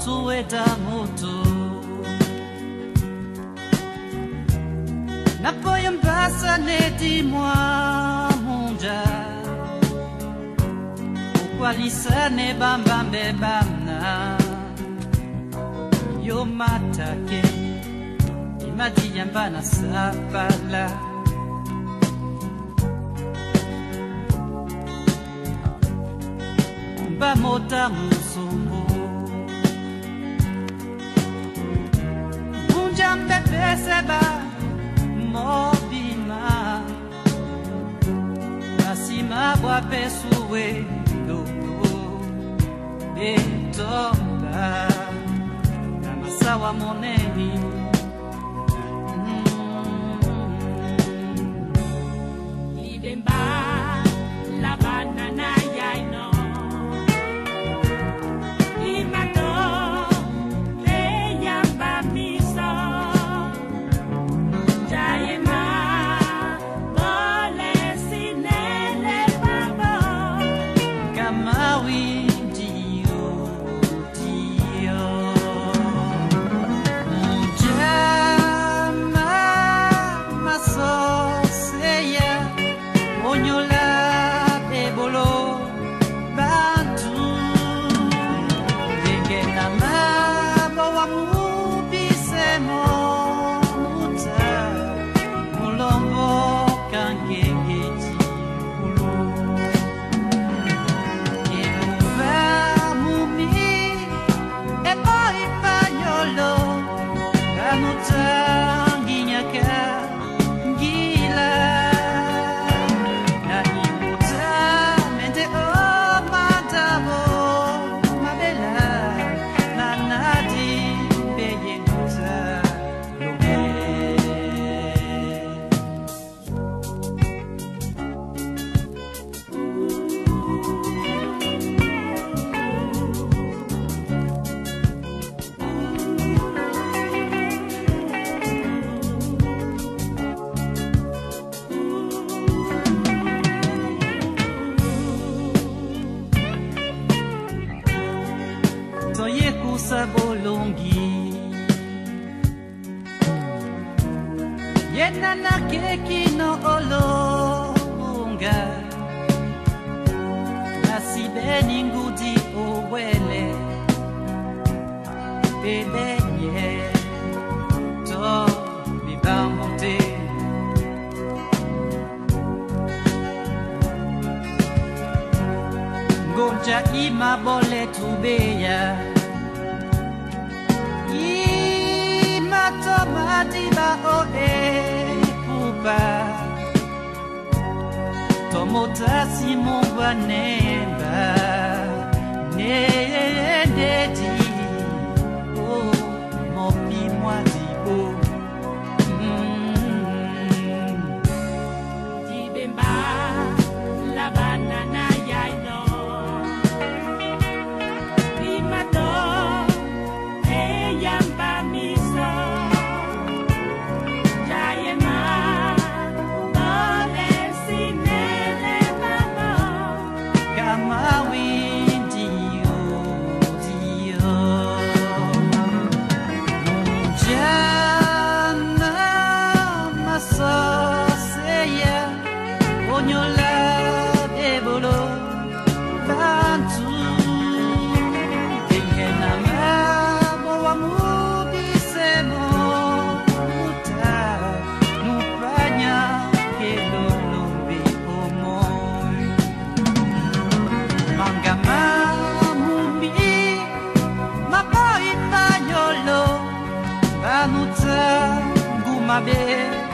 sueta moto Napoya mbasa dis-moi mon ja Pourquoi lisane bambambe bamna Yo matake Il m'a dit yamba na sapala Mba mota musumbu Munja mpepe seba Mobima Nasima wape suwe Dogo Betomba Namasawa moneni Sabolongi Yena na keki no olonga Nasibe ningudi owele Bebenye To bibamonte Gonja ima bole tubeya Madiba o pupa Tomota si mon banemba Nededi Oh mon pi moi di oh Di bemba la banana yai no Di mato e yamba miso Guma be